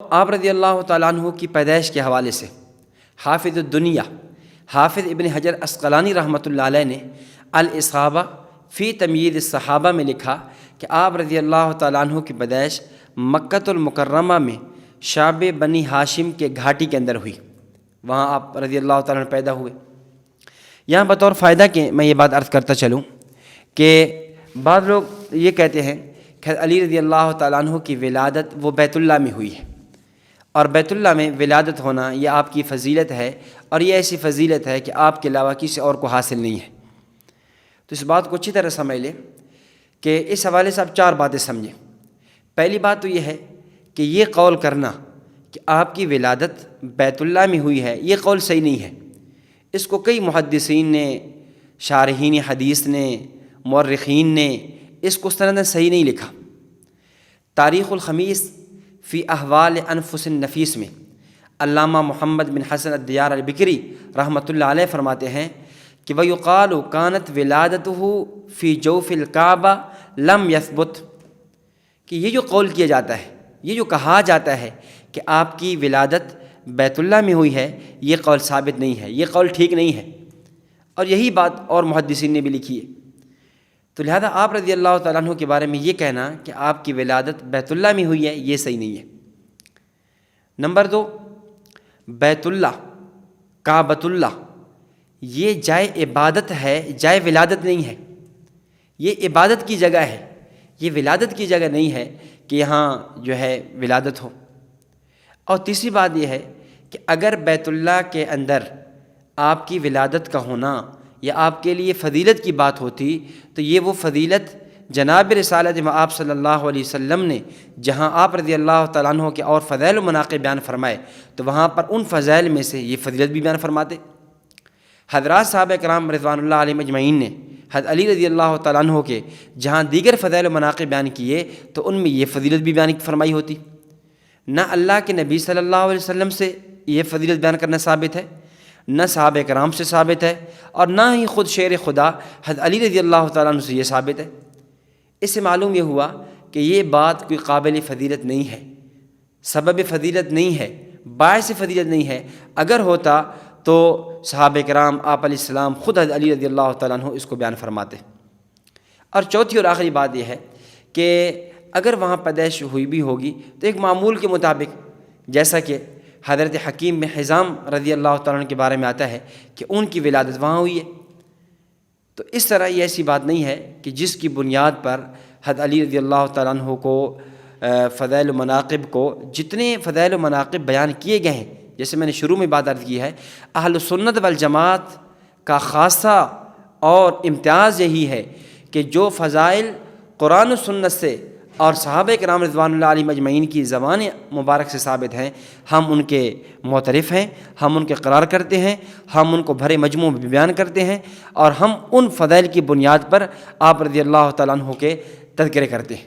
آپ رضی اللہ تعالیٰ عنہ کی پیدائش کے حوالے سے حافظ الدنیا حافظ ابن حجر عسقلانی رحمۃ اللہ علیہ نے الاصابہ فی تمییز الصحابہ میں لکھا کہ آپ رضی اللہ تعالیٰ عنہ کی پیدائش مکۃ المکرمہ میں شعب بنی ہاشم کے گھاٹی کے اندر ہوئی، وہاں آپ رضی اللہ تعالیٰ عنہ پیدا ہوئے۔ یہاں بطور فائدہ کہ میں یہ بات عرض کرتا چلوں کہ بعض لوگ یہ کہتے ہیں کہ علی رضی اللہ تعالیٰ عنہ کی ولادت وہ بیت اللہ میں ہوئی ہے، اور بیت اللہ میں ولادت ہونا یہ آپ کی فضیلت ہے، اور یہ ایسی فضیلت ہے کہ آپ کے علاوہ کسی اور کو حاصل نہیں ہے۔ تو اس بات کو اچھی طرح سمجھ لیں کہ اس حوالے سے آپ چار باتیں سمجھیں۔ پہلی بات تو یہ ہے کہ یہ قول کرنا کہ آپ کی ولادت بیت اللہ میں ہوئی ہے، یہ قول صحیح نہیں ہے۔ اس کو کئی محدثین نے، شارحین حدیث نے، مورخین نے اس کو سند صحیح نہیں لکھا۔ تاریخ الخمیس فی احوال انفس النفیس میں علامہ محمد بن حسن الدیار البکری رحمۃ اللہ علیہ فرماتے ہیں کہ وَيُقَالُ كَانَتْ وِلَادَتُهُ فِي جَوْفِ الْكَعْبَةِ لَمْ يَثْبُتْ، کہ یہ جو قول کیا جاتا ہے، یہ جو کہا جاتا ہے کہ آپ کی ولادت بیت اللہ میں ہوئی ہے، یہ قول ثابت نہیں ہے، یہ قول ٹھیک نہیں ہے، اور یہی بات اور محدثین نے بھی لکھی ہے۔ تو لہذا آپ رضی اللہ تعالیٰ عنہ کے بارے میں یہ کہنا کہ آپ کی ولادت بیت اللہ میں ہوئی ہے، یہ صحیح نہیں ہے۔ نمبر دو، بیت اللہ، کعبۃ اللہ، یہ جائے عبادت ہے، جائے ولادت نہیں ہے۔ یہ عبادت کی جگہ ہے، یہ ولادت کی جگہ نہیں ہے کہ یہاں جو ہے ولادت ہو۔ اور تیسری بات یہ ہے کہ اگر بیت اللہ کے اندر آپ کی ولادت کا ہونا یا آپ کے لیے فضیلت کی بات ہوتی تو یہ وہ فضیلت جناب رسالت آپ صلی اللہ علیہ وسلم نے جہاں آپ رضی اللہ تعالیٰ عنہ کے اور فضائل و مناقب بیان فرمائے تو وہاں پر ان فضائل میں سے یہ فضیلت بھی بیان فرماتے۔ حضرات صحابہ کرام رضوان اللہ علیہم اجمعین نے حضرت علی رضی اللہ تعالیٰ عنہ کے جہاں دیگر فضائل و مناقب بیان کیے تو ان میں یہ فضیلت بھی بیان فرمائی ہوتی۔ نہ اللہ کے نبی صلی اللہ علیہ وسلم سے یہ فضیلت بیان کرنا ثابت ہے، نہ صحابہ کرام سے ثابت ہے، اور نہ ہی خود شیر خدا حضرت علی رضی اللہ تعالیٰ عنہ سے یہ ثابت ہے۔ اس سے معلوم یہ ہوا کہ یہ بات کوئی قابل فضیلت نہیں ہے، سبب فضیلت نہیں ہے، باعث فضیلت نہیں ہے۔ اگر ہوتا تو صحابہ کرام، آپ علیہ السلام، خود حضرت علی رضی اللہ تعالیٰ عنہ اس کو بیان فرماتے۔ اور چوتھی اور آخری بات یہ ہے کہ اگر وہاں پیدائش ہوئی بھی ہوگی تو ایک معمول کے مطابق، جیسا کہ حضرت حکیم بن حزام رضی اللہ تعالیٰ عنہ کے بارے میں آتا ہے کہ ان کی ولادت وہاں ہوئی ہے۔ تو اس طرح یہ ایسی بات نہیں ہے کہ جس کی بنیاد پر حضرت علی رضی اللہ تعالیٰ عنہ کو فضائل و مناقب کو، جتنے فضائل و مناقب بیان کیے گئے ہیں، جیسے میں نے شروع میں بات عرض کی ہے، اہل سنت والجماعت کا خاصہ اور امتیاز یہی ہے کہ جو فضائل قرآن و سنت سے اور صحابہ کرام رضوان اللہ علیہم اجمعین کی زبان مبارک سے ثابت ہیں، ہم ان کے معترف ہیں، ہم ان کے قرار کرتے ہیں، ہم ان کو بھرے مجموع میں بیان کرتے ہیں، اور ہم ان فضائل کی بنیاد پر آپ رضی اللہ تعالیٰ عنہ کے تذکرے کرتے ہیں۔